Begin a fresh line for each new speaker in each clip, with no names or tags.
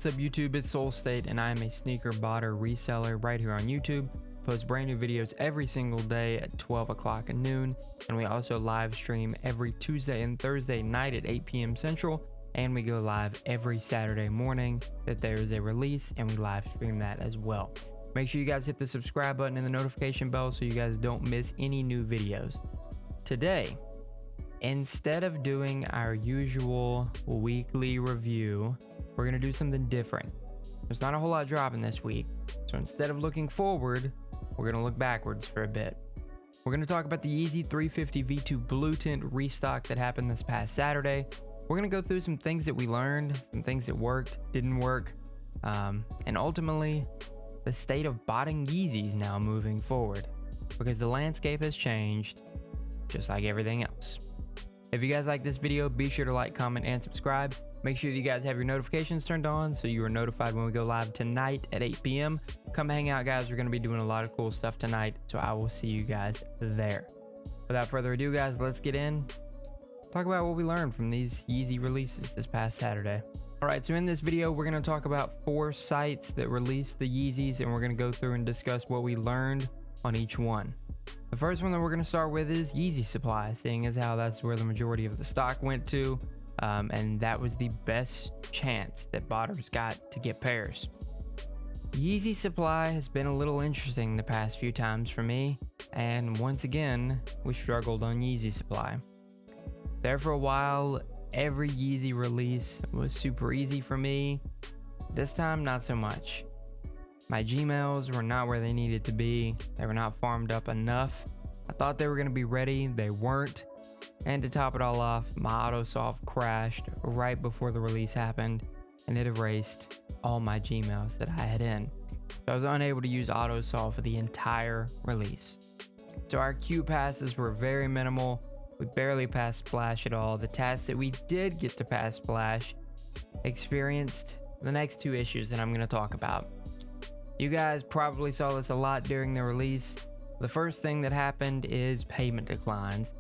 What's up YouTube, it's Soul State and I am a sneaker botter reseller right here on YouTube. Post brand new videos every single day at 12 o'clock and noon, and we also live stream every Tuesday and Thursday night at 8 p.m. Central, and we go live every Saturday morning that there is a release, and we live stream that as well. Make sure you guys hit the subscribe button and the notification bell so you guys don't miss any new videos. Today, instead of doing our usual weekly review, we're going to do something different. There's not a whole lot dropping this week, so instead of looking forward, we're going to look backwards for a bit. We're going to talk about the Yeezy 350 V2 Blue Tint restock that happened this past Saturday. We're going to go through some things that we learned, some things that worked, didn't work, and ultimately the state of botting Yeezys now moving forward, because the landscape has changed just like everything else. If you guys like this video, be sure to like, comment, and subscribe. Make sure that you guys have your notifications turned on so you are notified when we go live tonight at 8 p.m. Come hang out, guys. We're going to be doing a lot of cool stuff tonight, so I will see you guys there. Without further ado, guys, let's get in. Talk about what we learned from these Yeezy releases this past Saturday. Alright, so in this video, we're going to talk about 4 sites that released the Yeezys, and we're going to go through and discuss what we learned on each one. The first one that we're going to start with is Yeezysupply, seeing as how that's where the majority of the stock went to. And that was the best chance that botters got to get pairs. Yeezysupply has been a little interesting the past few times for me, and once again, we struggled on Yeezysupply. There for a while, every Yeezy release was super easy for me. This time, not so much. My Gmails were not where they needed to be. They were not farmed up enough. I thought they were going to be ready, they weren't. And to top it all off, my AutoSolve crashed right before the release happened, and it erased all my Gmails that I had in. So I was unable to use AutoSolve for the entire release. So our queue passes were very minimal. We barely passed Splash at all. The tasks that we did get to pass Splash experienced the next 2 issues that I'm going to talk about. You guys probably saw this a lot during the release. The first thing that happened is payment declines.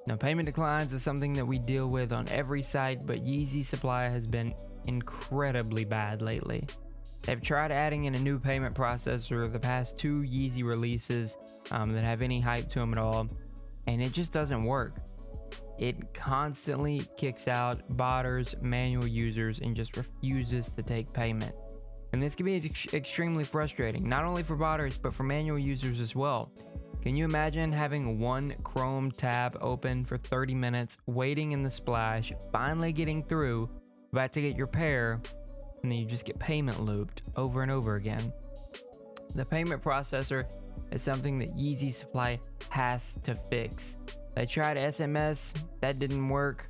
Now, payment declines is something that we deal with on every site, but Yeezysupply has been incredibly bad lately. They've tried adding in a new payment processor the past 2 Yeezy releases that have any hype to them at all, and it just doesn't work. It constantly kicks out botters, manual users, and just refuses to take payment. And this can be extremely frustrating, not only for botters, but for manual users as well. Can you imagine having one Chrome tab open for 30 minutes, waiting in the splash, finally getting through, about to get your pair, and then you just get payment looped over and over again? The payment processor is something that Yeezysupply has to fix. They tried SMS, that didn't work.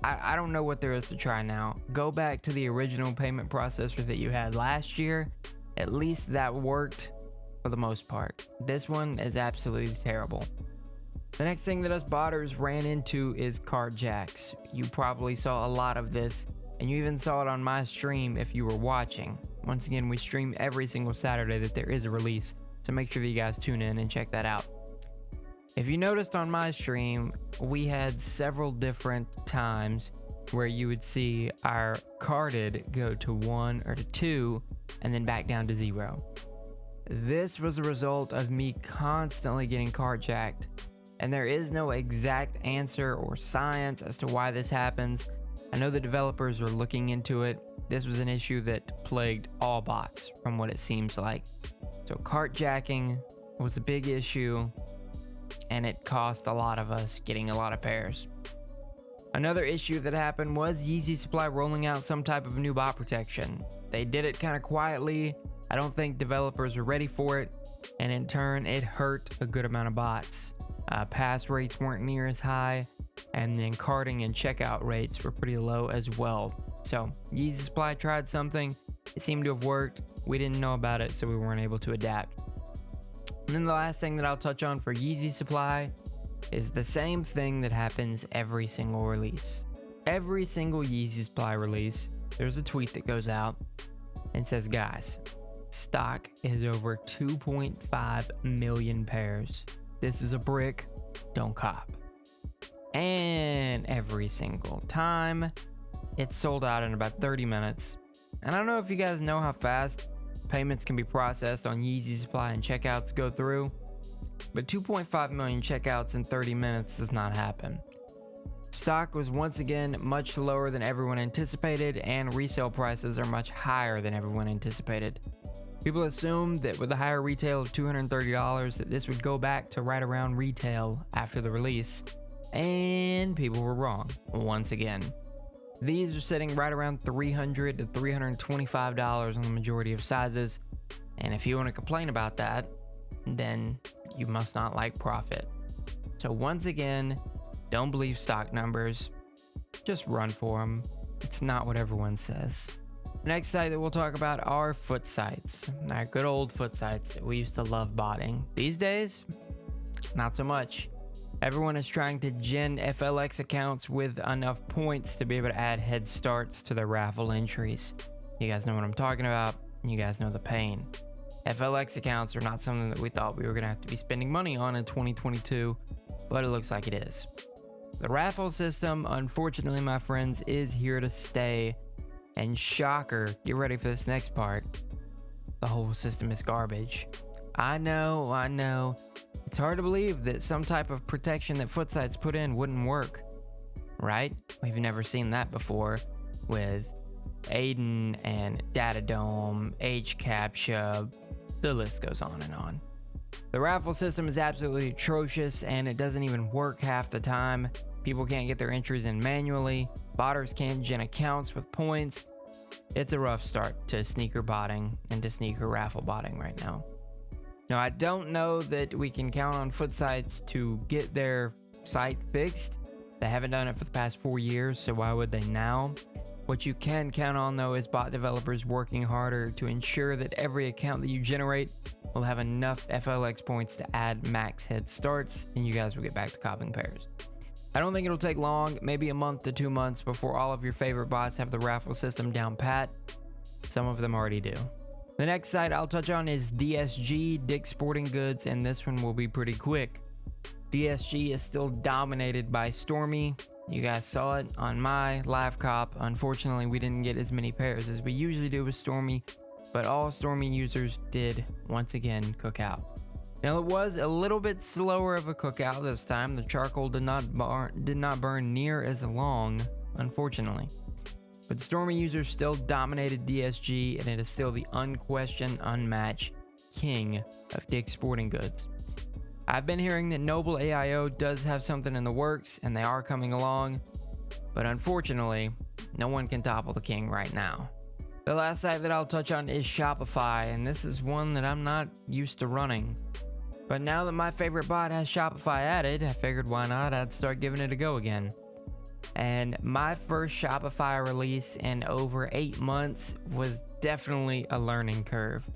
I don't know what there is to try now. Go back to the original payment processor that you had last year. At least that worked for the most part. This one is absolutely terrible. The next thing that us botters ran into is cart jacks. You probably saw a lot of this, and you even saw it on my stream if you were watching. Once again, we stream every single Saturday that there is a release, so make sure that you guys tune in and check that out. If you noticed on my stream, we had several different times where you would see our carded go to 1 or to 2 and then back down to 0. This was a result of me constantly getting cart jacked, and there is no exact answer or science as to why this happens. I know the developers are looking into it. This was an issue that plagued all bots from what it seems like. So cart jacking was a big issue, and it cost a lot of us getting a lot of pairs. Another issue that happened was Yeezysupply rolling out some type of new bot protection. They did it kind of quietly. I don't think developers were ready for it, and in turn, it hurt a good amount of bots. Pass rates weren't near as high, and then carting and checkout rates were pretty low as well. So Yeezysupply tried something. It seemed to have worked. We didn't know about it, so we weren't able to adapt. And then the last thing that I'll touch on for Yeezysupply is the same thing that happens every single release. Every single Yeezysupply release, there's a tweet that goes out and says, guys, stock is over 2.5 million pairs. This is a brick, don't cop. And every single time, It's sold out in about 30 minutes. And I don't know if you guys know how fast payments can be processed on Yeezysupply and checkouts go through, but 2.5 million checkouts in 30 minutes does not happen. Stock was once again much lower than everyone anticipated, and resale prices are much higher than everyone anticipated. People assumed that with a higher retail of $230 that this would go back to right around retail after the release, and people were wrong once again. These are sitting right around $300 to $325 on the majority of sizes, and if you want to complain about that, then you must not like profit. So once again, don't believe stock numbers, just run for them. It's not what everyone says. The next site that we'll talk about are Footsites, our good old Footsites that we used to love botting. These days, not so much. Everyone is trying to gen FLX accounts with enough points to be able to add head starts to their raffle entries. You guys know what I'm talking about, you guys know the pain. FLX accounts are not something that we thought we were going to have to be spending money on in 2022, but it looks like it is. The raffle system, unfortunately, my friends, is here to stay. And shocker, get ready for this next part. The whole system is garbage. I know. It's hard to believe that some type of protection that Footsites put in wouldn't work, right? We've never seen that before with Aiden and Datadome, HCAPTCHA, the list goes on and on. The raffle system is absolutely atrocious, and it doesn't even work half the time. People can't get their entries in manually. Botters can't gen accounts with points. It's a rough start to sneaker botting and to sneaker raffle botting right now. Now, I don't know that we can count on Footsites to get their site fixed. They haven't done it for the past 4 years, so why would they now? What you can count on, though, is bot developers working harder to ensure that every account that you generate will have enough FLX points to add max head starts, and you guys will get back to copping pairs. I don't think it'll take long, maybe a month to 2 months, before all of your favorite bots have the raffle system down pat. Some of them already do. The next site I'll touch on is DSG, Dick's Sporting Goods, and this one will be pretty quick. DSG is still dominated by Stormy. You guys saw it on my live cop. Unfortunately, we didn't get as many pairs as we usually do with Stormy, but all Stormy users did once again cook out. Now, it was a little bit slower of a cookout this time. The charcoal did not burn near as long, unfortunately. But Stormy users still dominated DSG, and it is still the unquestioned, unmatched king of Dick's Sporting Goods. I've been hearing that Noble AIO does have something in the works, and they are coming along, but unfortunately, no one can topple the king right now. The last site that I'll touch on is Shopify, and this is one that I'm not used to running. But now that my favorite bot has Shopify added, I figured why not, I'd start giving it a go again. And my first Shopify release in over 8 months was definitely a learning curve.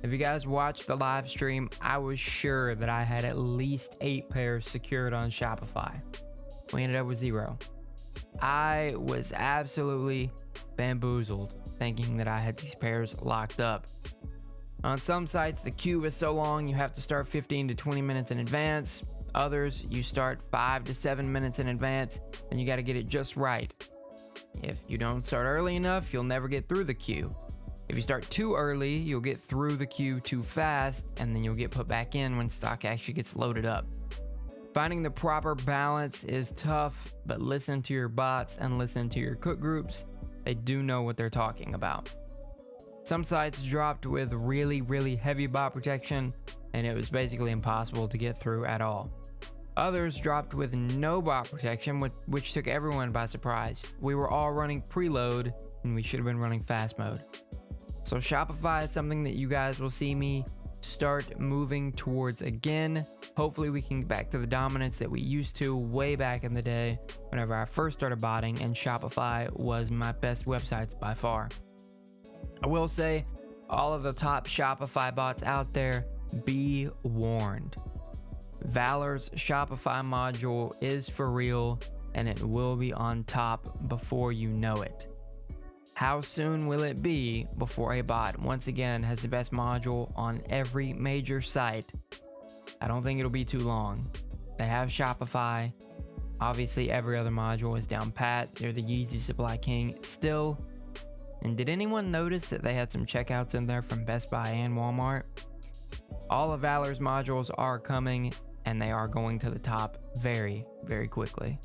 If you guys watched the live stream, I was sure that I had at least 8 pairs secured on Shopify. We ended up with 0. I was absolutely bamboozled, thinking that I had these pairs locked up. On some sites, the queue is so long you have to start 15 to 20 minutes in advance. Others, you start 5 to 7 minutes in advance, and you got to get it just right. If you don't start early enough, you'll never get through the queue. If you start too early, you'll get through the queue too fast, and then you'll get put back in when stock actually gets loaded up. Finding the proper balance is tough, but listen to your bots and listen to your cook groups. They do know what they're talking about. Some sites dropped with really heavy bot protection, and it was basically impossible to get through at all. Others dropped with no bot protection, which took everyone by surprise. We were all running preload, and we should have been running fast mode. So Shopify is something that you guys will see me start moving towards again. Hopefully we can get back to the dominance that we used to way back in the day whenever I first started botting, and Shopify was my best websites by far. I will say, all of the top Shopify bots out there, be warned. Valor's Shopify module is for real, and it will be on top before you know it. How soon will it be before a bot once again has the best module on every major site? I don't think it'll be too long. They have Shopify. Obviously, every other module is down pat. They're the Yeezysupply king still. And did anyone notice that they had some checkouts in there from Best Buy and Walmart? All of Valor's modules are coming, and they are going to the top very, very quickly.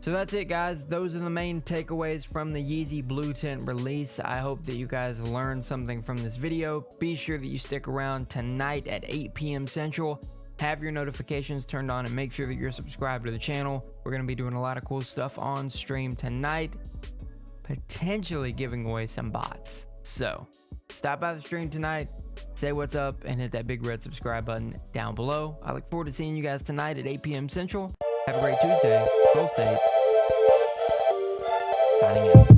So that's it, guys. Those are the main takeaways from the Yeezy Blue Tint release. I hope that you guys learned something from this video. Be sure that you stick around tonight at 8 p.m. Central. Have your notifications turned on and make sure that you're subscribed to the channel. We're going to be doing a lot of cool stuff on stream tonight, potentially giving away some bots. So stop by the stream tonight, say what's up, and hit that big red subscribe button down below. I look forward to seeing you guys tonight at 8 p.m. Central. Have a great Tuesday. Full State. Signing out.